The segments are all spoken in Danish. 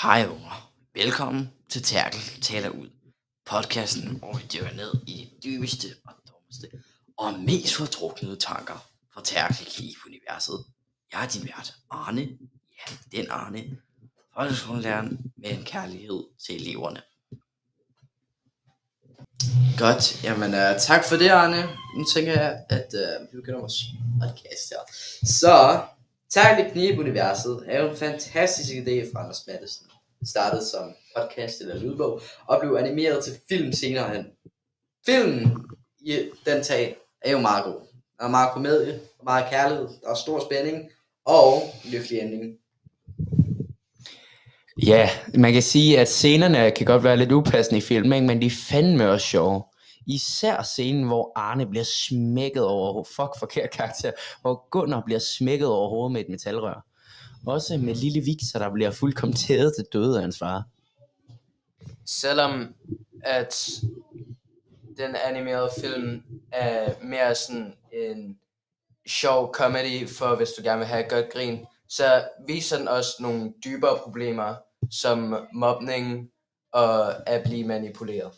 Hej unger. Velkommen til Terkel taler ud. Podcasten, hvor vi dykker ned i de dybeste og dummeste og mest fordruknede tanker fra Terkel i universet. Jeg er din vært, Arne. Ja, den Arne. Folkeskolelæreren med en kærlighed til eleverne. Godt, jamen tak for det, Arne. Nu tænker jeg, at vi begynder vores podcast her. Så, Terkel i universet er jo en fantastisk idé fra Anders Matthesen. Det startede som podcast eller lydbog, og blev animeret til film senere hen. Filmen i den tag er jo meget god. Der er meget komedie, meget kærlighed, der er stor spænding, og lykkelig ending. Ja, man kan sige, at scenerne kan godt være lidt upassende i filmen, men de er fandme også sjove. Især scenen, hvor Arne bliver smækket over, forkert karakter, hvor Gunnar bliver smækket over hovedet med et metalrør. Også med lille Victor, der bliver fuldkommen tædet til døde af hans far. Selvom at den animerede film er mere sådan en sjov comedy for hvis du gerne vil have et godt grin, så viser den også nogle dybere problemer som mobning og at blive manipuleret.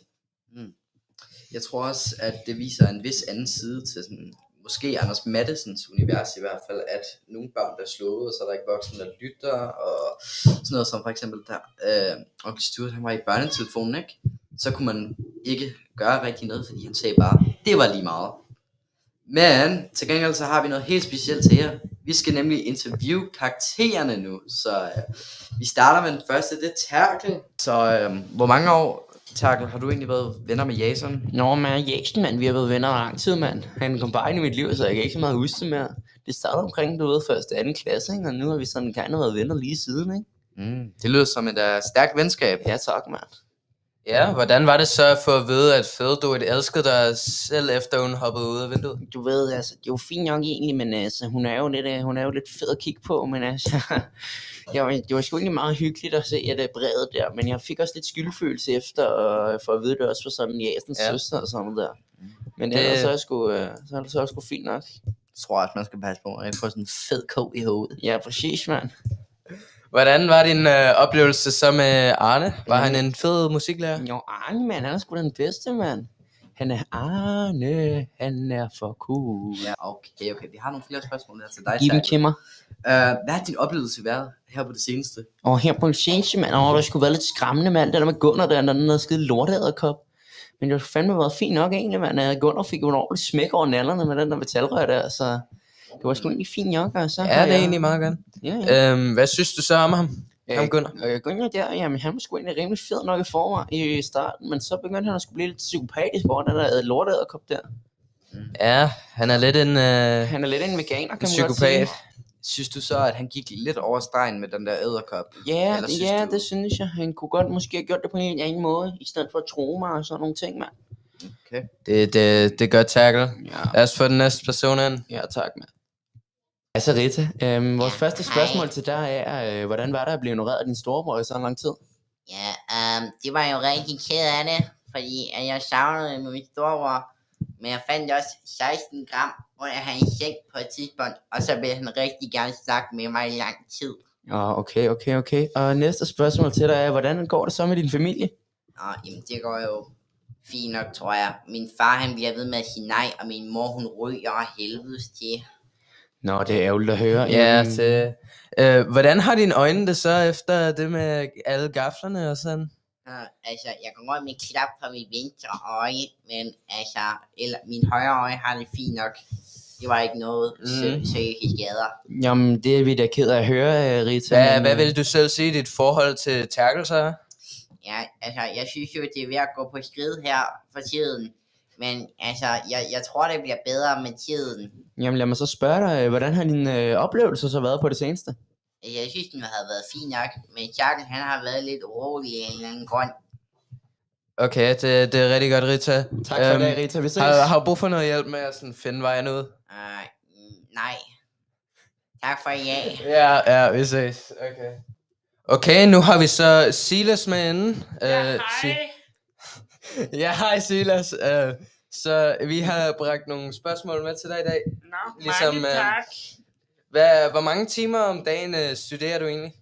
Jeg tror også, at det viser en vis anden side til sådan, måske Anders Matthesens univers i hvert fald, at nogle børn bliver slået, og så er der ikke voksne, der lytter, og sådan noget som for eksempel der, Onkel Stuart, han var i børnetelefonen, ikke? Så kunne man ikke gøre rigtig noget, fordi han sagde bare, det var lige meget. Men til gengæld så har vi noget helt specielt til jer. Vi skal nemlig interviewe karaktererne nu, så vi starter med den første, det er Terkel. Så hvor mange år, Terkel, har du egentlig været venner med Jason? Nå, men Jason, mand, vi har været venner i lang tid, mand. Han kom bare ind i mit liv, så jeg kan ikke så meget huske det mere. Det startede omkring, du ved, første og anden klasse, ikke? Og nu har vi sådan gerne været venner lige siden, ikke? Det lyder som et stærkt venskab. Ja, tak, mand. Ja, hvordan var det så at få at vide, at Fødedoet elskede dig selv efter hun hoppede ud af vinduet? Du ved, altså, det er jo fint nok egentlig, men altså, hun er jo lidt fed at kigge på, men altså, det var sgu egentlig meget hyggeligt at se at brevet der, men jeg fik også lidt skyldfølelse efter, for at vide det også var sådan Jasens søster og sådan noget der. Men det så er det så også fint nok. Jeg tror at man skal passe på at få sådan en fed kog i hovedet. Ja, præcis, mand. Hvordan var din oplevelse så med Arne? Var han en fed musiklærer? Jo, Arne, mand, han er sgu den bedste, mand. Han er for cool. Ja, okay. Vi har nogle flere spørgsmål der til dig. Giv dem til mig. Hvad har din oplevelse været her på det seneste? Her på det seneste, mand. Det skulle være lidt skræmmende, mand. Det der med Gunnar der, den der skide lorteæderkop. Men det har fandme været fint nok egentlig, mand. Gunnar fik jo en ordentlig smæk over nallerne med den der metalrør der, så det var sgu egentlig fint nok, altså. Ja, det er egentlig meget godt. Ja. Hvad synes du så om ham? Gunnar? Gunnar der, jamen han var sgu egentlig rimelig fed nok i starten, men så begyndte han at skulle blive lidt psykopatisk over den der lorteæderkop der. Ja, han er lidt en veganer, kan man psykopat. godt sige. Synes du så, at han gik lidt over stregen med den der æderkop? Ja, det synes jeg. Han kunne godt måske have gjort det på en anden måde, i stedet for at tro mig og sådan nogle ting, mand. Okay. Det er godt tackle. Ja. Lad os få den næste person ind. Ja, tak, mand. Altså Rita, vores første spørgsmål til dig er, hvordan var det at blive ignoreret af din storebror i så lang tid? Ja, det var jo rigtig ked af det, fordi at jeg savnede min storebror, men jeg fandt også 16 gram under hans seng på et tidspunkt, og så ville han rigtig gerne snakke med mig i lang tid. Okay. Og næste spørgsmål til dig er, hvordan går det så med din familie? Jamen det går jo fint nok, tror jeg. Min far, han bliver ved med at sige nej, og min mor, hun ryger helvedes til. Nå, det er ærgerligt at høre. Ja, hvordan har dine øjne det så efter det med alle gaflerne og sådan? Altså, jeg kan godt med klap på mit venstre øje, men altså, min højre øje har det fint nok. Det var ikke noget seriøse skader. Jamen, det er vi da ked af at høre, Rita. Hvad vil du selv sige dit forhold til Terkel så? Ja, altså, jeg synes jo, det er ved at gå på skridt her for tiden. Men altså, jeg tror, det bliver bedre med tiden. Jamen lad mig så spørge dig, hvordan har din oplevelse så været på det seneste? Jeg synes, den har været fin nok, men Terkel, han har været lidt urolig af en eller anden grund. Okay, det er rigtig godt, Rita. Tak for det, Rita. Vi ses. Har du brug for noget hjælp med at sådan finde vejen ud? Nej. Tak for ja. Ja, vi ses. Okay, nu har vi så Silas med inden. Hej. Ja, hej Silas. Så vi har bragt nogle spørgsmål med til dig i dag. Mange tak. Hvor mange timer om dagen studerer du egentlig?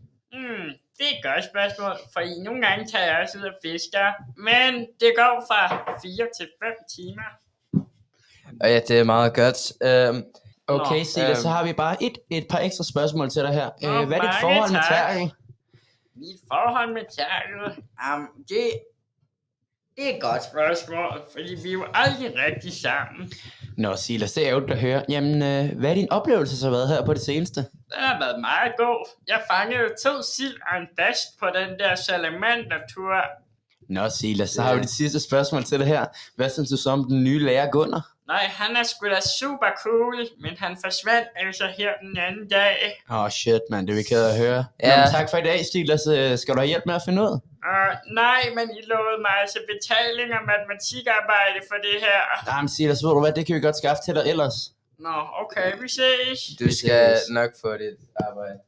Det er et godt spørgsmål, for nogle gange tager jeg også ud og fisker, men det går fra 4 til 5 timer. Og ja, det er meget godt. Okay, Silas, så har vi bare et par ekstra spørgsmål til dig her. Hvad er dit forhold med Terkel? Mit forhold med Terkel? Det er et godt spørgsmål, fordi vi er jo aldrig rigtig sammen. Nå, Silas, det er jo at høre. Jamen, hvad er din oplevelse så været her på det seneste? Det har været meget god. Jeg fangede 2 sild og en bass på den der salamander-tur. Nå, Silas, så har vi det sidste spørgsmål til dig her. Hvad synes du så om den nye lærer Gunnar? Nej, han er sgu da super cool, men han forsvandt altså her den anden dag. Shit, man, det er vi ked af at høre. Ja. Jamen, tak for i dag, Silas. Skal du have hjælp med at finde ud? Nej, men I lovede mig altså betaling og matematikarbejde for det her. Jamen, Silas, ved du hvad, det kan vi godt skaffe til dig ellers. Nå, okay, vi ses. Du skal nok få dit arbejde.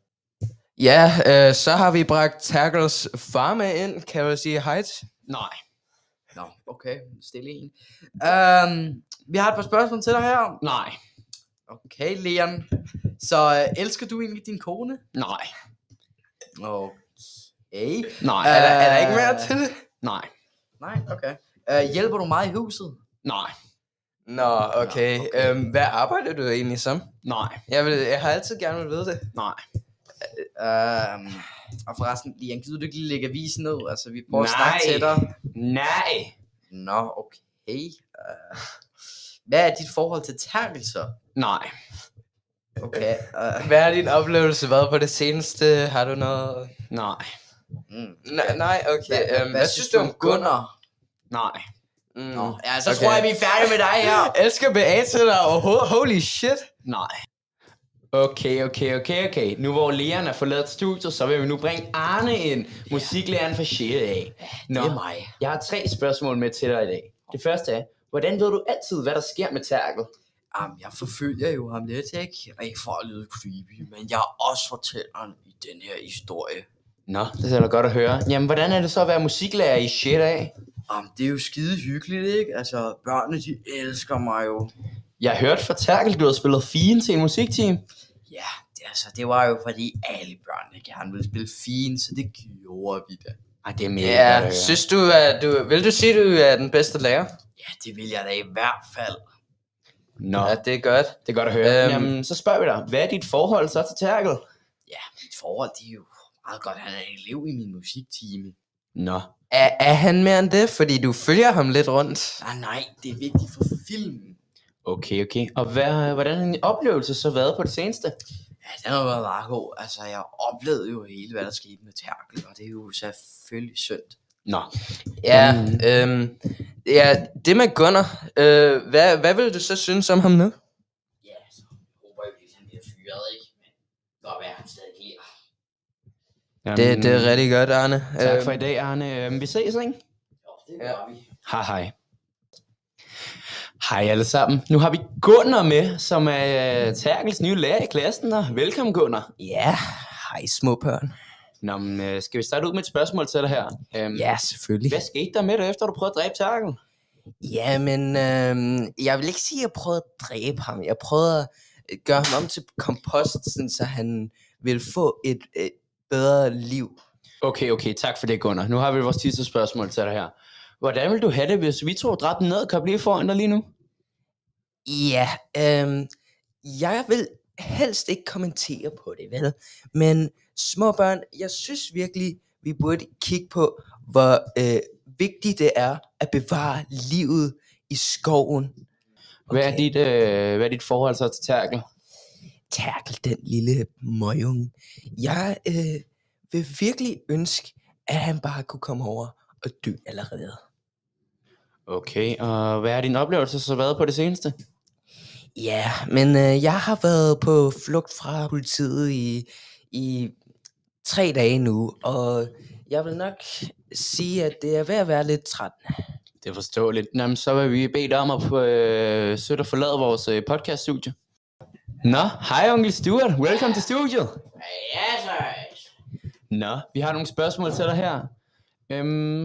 Ja, så har vi bragt Terkels far med ind. Kan du sige hej til? Nej. Nå, okay, stille en. Vi har et par spørgsmål til dig her. Nej. Okay, Leon. Så elsker du egentlig din kone? Nej. Okay. Nej. Er der ikke mere til det? Nej. Nej, okay. Hjælper du mig i huset? Nej. Nå, okay. Hvad arbejder du egentlig som? Nej. Jeg har altid gerne vil vide det. Nej. Og forresten, Leon, gider du ikke lige lægge avisen ned? Altså, vi prøver at snakke til dig. Nej. Nå, okay. Hvad er dit forhold til Terkel så? Nej. Okay. Hvad er din oplevelse været på det seneste? Har du noget? Nej. Nej, okay. Hvad synes du om Gunnar? Nej. Nå, ja, så tror jeg, vi er færdige med dig her. Jeg elsker BA til dig overhovedet. Holy shit. Nej. Okay. Nu hvor Leon er forladt studiet, så vil vi nu bringe Arne ind. Musiklæreren fra 6. A. Nå, Det er mig. Jeg har 3 spørgsmål med til dig i dag. Det første er, hvordan ved du altid, hvad der sker med Terkel? Jamen, jeg forfølger jo ham lidt, ikke? Og ikke for at lyde creepy, men jeg er også fortælleren i den her historie. Nå, det er da godt at høre. Jamen, hvordan er det så at være musiklærer i 6. A? Jamen, det er jo skide hyggeligt, ikke? Altså, børnene, de elsker mig jo. Jeg hørte fra Terkel, du havde spillet fien til en musikteam. Ja, det var jo fordi alle børnene gerne ville spille fint, så det gjorde vi da. Ej, det er mega godt at Ja, høre. synes du, vil du sige, at du er den bedste lærer? Ja, det vil jeg da i hvert fald. Nå, Ja, det er godt. det er godt at høre. Jamen, så spørger vi dig, hvad er dit forhold så til Terkel? Ja, mit forhold, det er jo meget godt. Han er en elev i min musiktime. Nå. Er han mere end det? Fordi du følger ham lidt rundt. Nej, det er vigtigt for filmen. Okay. Og hvordan har din oplevelse så været på det seneste? Ja, den har været meget god. Altså, jeg oplevede jo hele, hvad der skete med Terkel, og det er jo selvfølgelig synd. Nå. Ja, ja, det med Gunnar. Hvad vil du så synes om ham nu? Ja, så håber jeg, at han bliver fyret, ikke? Men det kan godt være, at han stadig bliver. Jamen, Det er rigtig godt, Arne. Tak for i dag, Arne. Vi ses, ikke? Jo, det gør vi. Hej. Hej alle sammen. Nu har vi Gunnar med, som er Terkels nye lærer i klassen. Og velkommen, Gunnar. Ja, hej små børn. Nå, men, skal vi starte ud med et spørgsmål til dig her? Ja, selvfølgelig. Hvad skete der med dig, efter du prøvede at dræbe Terkel? Jamen, jeg vil ikke sige, at jeg prøvede at dræbe ham. Jeg prøvede at gøre ham om til kompost, sådan, så han ville få et bedre liv. Okay, tak for det, Gunnar. Nu har vi vores sidste spørgsmål til dig her. Hvordan vil du have det, hvis vi to dræbte ned og kan blive foran dig lige nu? Ja, jeg vil helst ikke kommentere på det, vel? Men små børn, jeg synes virkelig, vi burde kigge på, hvor vigtigt det er at bevare livet i skoven. Okay. Hvad er dit forhold så til Terkel? Terkel, den lille møgunge. Jeg vil virkelig ønske, at han bare kunne komme over og dø allerede. Okay, og hvad er din oplevelse så været på det seneste? Ja, men jeg har været på flugt fra politiet i 3 dage nu, og jeg vil nok sige, at det er ved at være lidt træt. Det er forståeligt. Jamen, så vil vi bede dig om at søge at forlade vores podcaststudie. Nå, hej onkel Stuart. Welcome til studiet. Ja, så. Nå, vi har nogle spørgsmål til dig her.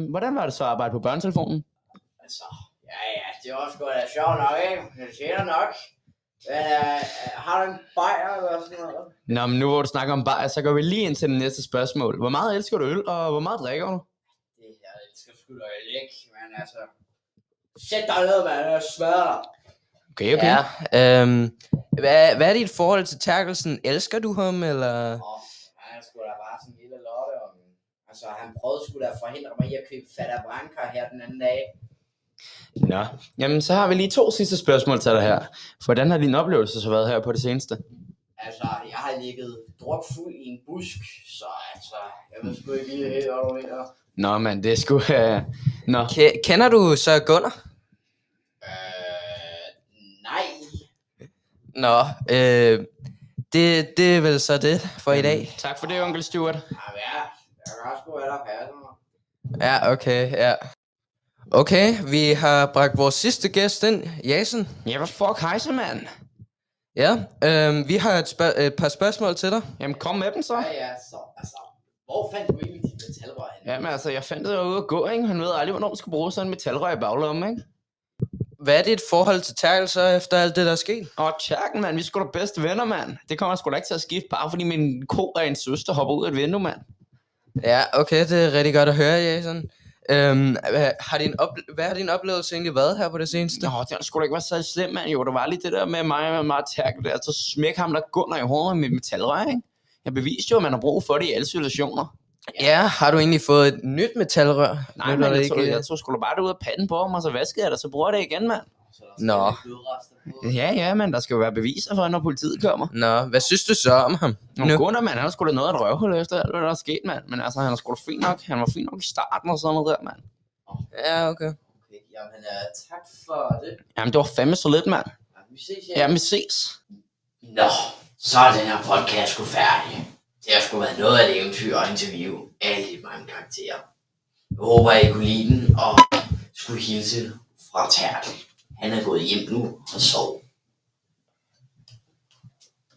Hvordan var det så at arbejde på børnetelefonen? Altså, ja, det var sgu da sjovt nok, ikke? Det siger nok. Har du en bajer eller sådan noget? Nå, men nu hvor du snakker om bajer, så går vi lige ind til det næste spørgsmål. Hvor meget elsker du øl, og hvor meget drikker du? Jeg elsker sgu da ikke, men altså... Sæt dig ned, mand, jeg smadrer. Okay. Ja, hvad er dit forhold til Terkelsen? Elsker du ham, eller? Han er sgu da bare sådan en lille lotte. Altså, han prøvede sgu da at forhindre mig i at købe Fata Branca her den anden dag. Nå, jamen så har vi lige 2 sidste spørgsmål til dig her. Hvordan har din oplevelse så været her på det seneste? Altså, jeg har ligget drukfuld i en busk, så altså, jeg ved sgu ikke lige helt, hvad du mener. Nå, men det er sgu... Nå. Kender du så Gunnar? Nej. Nå, det er vel så det for i dag. Tak for det, onkel Stuart. Jeg kan også gå, hvad der passer mig. Ja, okay, ja. Okay, vi har bragt vores sidste gæst ind, Jason. Ja, hvad fuck hejser, mand? Ja, vi har et par spørgsmål til dig. Jamen, kom med dem så. Ja, så altså, hvor fandt du egentlig dit metalrør hen? Jamen, altså, jeg fandt det jo ude at gå, ikke? Han ved aldrig, hvornår man skal bruge sådan en metalrør i baglommen, ikke? Hvad er dit forhold til Terkel så, efter alt det, der er sket? Tjerken, mand, vi er sgu da bedste venner, mand. Det kommer sgu da ikke til at skifte, bare fordi min ko og en søster hopper ud af et vindue, mand. Ja, okay, det er rigtig godt at høre, Jason. Hvad har din oplevelse egentlig været her på det seneste? Nå, det har sgu da ikke været så slemt, mand. Jo, der var lige det der med mig og meget Terkel der. Så smæk ham der Gunnar i hovedet med metalrør, ikke? Jeg beviste jo, at man har brug for det i alle situationer. Ja, har du egentlig fået et nyt metalrør? Nej, men jeg tror sgu da bare det ud af panden på ham, og så vaskede jeg det, så bruger jeg det igen, mand. Nå. Ja, men der skal jo være beviser for, når politiet kommer. Nå, hvad synes du så om ham? Gunnar, mand, han har sgu da noget at røvhul efter alt, hvad der er sket, mand. Men altså, han er sgu da fint nok. Han var fint nok i starten og sådan noget der, mand. Ja, okay. Jamen, tak for det. Jamen, det var fandme så lidt, mand. Vi ses, Ja, vi ses. Nå, så er den her podcast sgu færdig. Det har sgu været noget af et eventyr og interview alle de mange karakterer. Jeg håber, I kunne lide den, og skulle hilse fra Terkel. Han er gået hjem nu og sov.